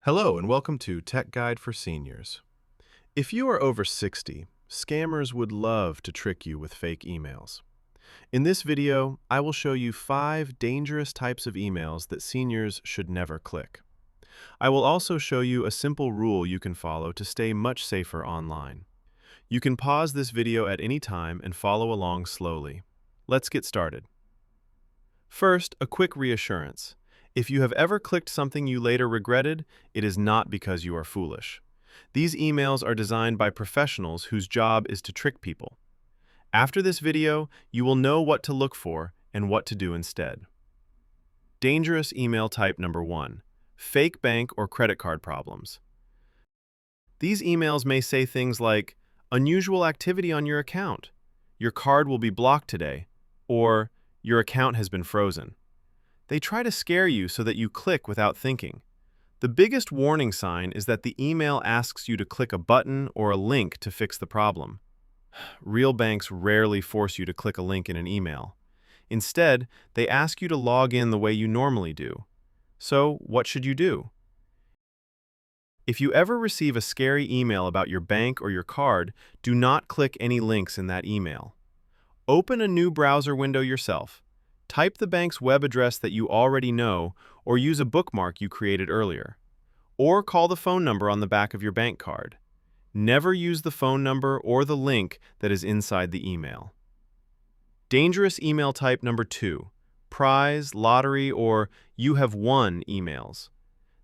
Hello and welcome to Tech Guide for Seniors. If you are over 60, scammers would love to trick you with fake emails. In this video, I will show you 5 dangerous types of emails that seniors should never click. I will also show you a simple rule you can follow to stay much safer online. You can pause this video at any time and follow along slowly. Let's get started. First, a quick reassurance. If you have ever clicked something you later regretted, it is not because you are foolish. These emails are designed by professionals whose job is to trick people. After this video, you will know what to look for and what to do instead. Dangerous email type number 1. Fake bank or credit card problems. These emails may say things like, "Unusual activity on your account," "Your card will be blocked today," or "Your account has been frozen." They try to scare you so that you click without thinking. The biggest warning sign is that the email asks you to click a button or a link to fix the problem. Real banks rarely force you to click a link in an email. Instead, they ask you to log in the way you normally do. So, what should you do? If you ever receive a scary email about your bank or your card, do not click any links in that email. Open a new browser window yourself. Type the bank's web address that you already know or use a bookmark you created earlier. Or call the phone number on the back of your bank card. Never use the phone number or the link that is inside the email. Dangerous email type number 2. Prize, lottery, or "you have won" emails.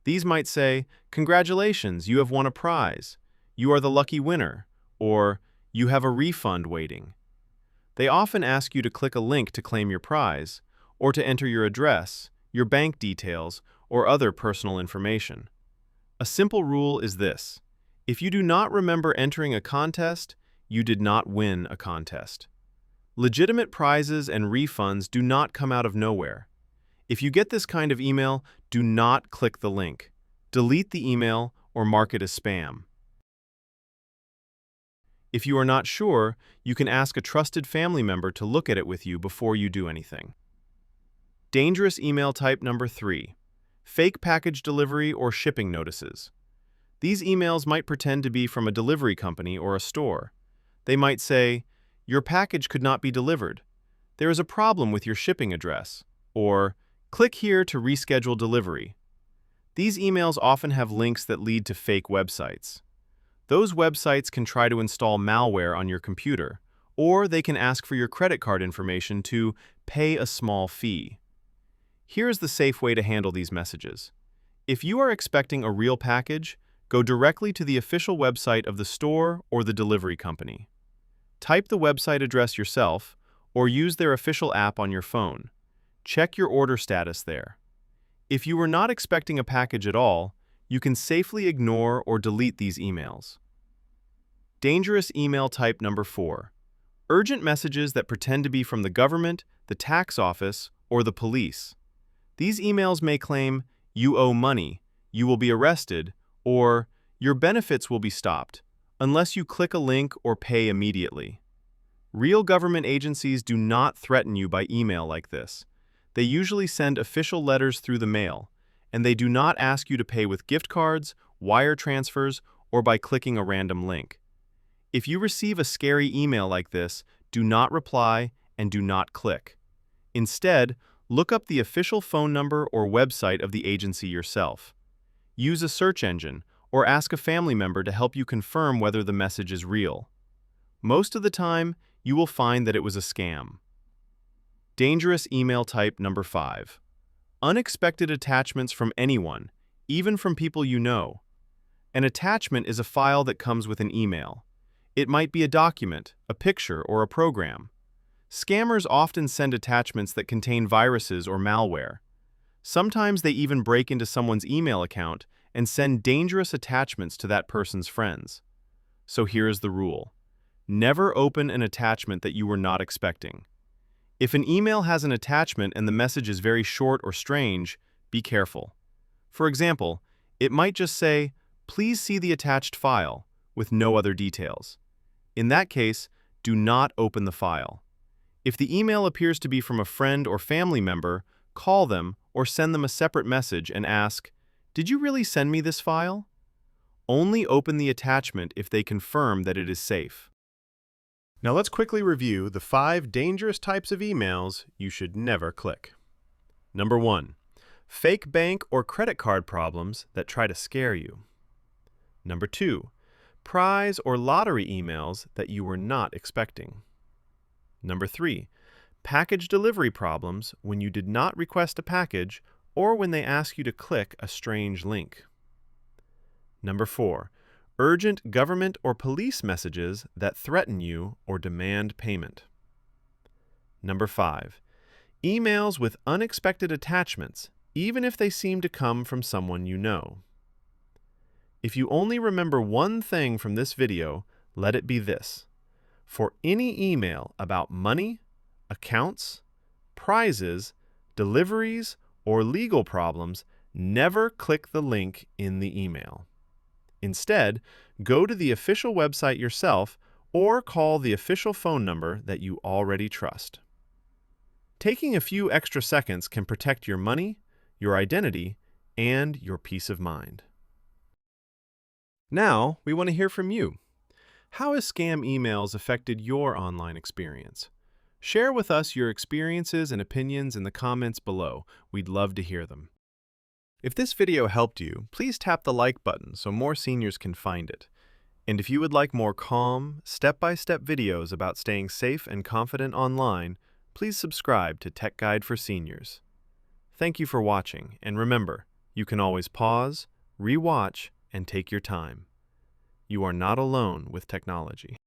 These might say, "Congratulations, you have won a prize," "You are the lucky winner," or "You have a refund waiting." They often ask you to click a link to claim your prize, or to enter your address, your bank details, or other personal information. A simple rule is this: if you do not remember entering a contest, you did not win a contest. Legitimate prizes and refunds do not come out of nowhere. If you get this kind of email, do not click the link. Delete the email or mark it as spam. If you are not sure, you can ask a trusted family member to look at it with you before you do anything. Dangerous email type number 3. Fake package delivery or shipping notices. These emails might pretend to be from a delivery company or a store. They might say, "Your package could not be delivered. There is a problem with your shipping address," or "Click here to reschedule delivery." These emails often have links that lead to fake websites. Those websites can try to install malware on your computer, or they can ask for your credit card information to pay a small fee. Here's the safe way to handle these messages. If you are expecting a real package, go directly to the official website of the store or the delivery company. Type the website address yourself, or use their official app on your phone. Check your order status there. If you were not expecting a package at all, you can safely ignore or delete these emails. Dangerous email type number 4. Urgent messages that pretend to be from the government, the tax office, or the police. These emails may claim, "You owe money," "You will be arrested," or "Your benefits will be stopped," unless you click a link or pay immediately. Real government agencies do not threaten you by email like this. They usually send official letters through the mail, and they do not ask you to pay with gift cards, wire transfers, or by clicking a random link. If you receive a scary email like this, do not reply and do not click. Instead, look up the official phone number or website of the agency yourself. Use a search engine or ask a family member to help you confirm whether the message is real. Most of the time, you will find that it was a scam. Dangerous email type number 5. Unexpected attachments from anyone, even from people you know. An attachment is a file that comes with an email. It might be a document, a picture, or a program. Scammers often send attachments that contain viruses or malware. Sometimes they even break into someone's email account and send dangerous attachments to that person's friends. So here is the rule. Never open an attachment that you were not expecting. If an email has an attachment and the message is very short or strange, be careful. For example, it might just say, "Please see the attached file," with no other details. In that case, do not open the file. If the email appears to be from a friend or family member, call them or send them a separate message and ask, Did you really send me this file? Only open the attachment if they confirm that it is safe. Now let's quickly review the 5 dangerous types of emails you should never click. Number 1. Fake bank or credit card problems that try to scare you. Number 2. Prize or lottery emails that you were not expecting. Number 3. Package delivery problems when you did not request a package or when they ask you to click a strange link. Number 4. Urgent government or police messages that threaten you or demand payment. Number 5. Emails with unexpected attachments, even if they seem to come from someone you know. If you only remember one thing from this video, let it be this. For any email about money, accounts, prizes, deliveries, or legal problems, never click the link in the email. Instead, go to the official website yourself or call the official phone number that you already trust. Taking a few extra seconds can protect your money, your identity, and your peace of mind. Now, we want to hear from you. How has scam emails affected your online experience? Share with us your experiences and opinions in the comments below. We'd love to hear them. If this video helped you, please tap the like button so more seniors can find it. And if you would like more calm, step-by-step videos about staying safe and confident online, please subscribe to Tech Guide for Seniors. Thank you for watching, and remember, you can always pause, re-watch, and take your time. You are not alone with technology.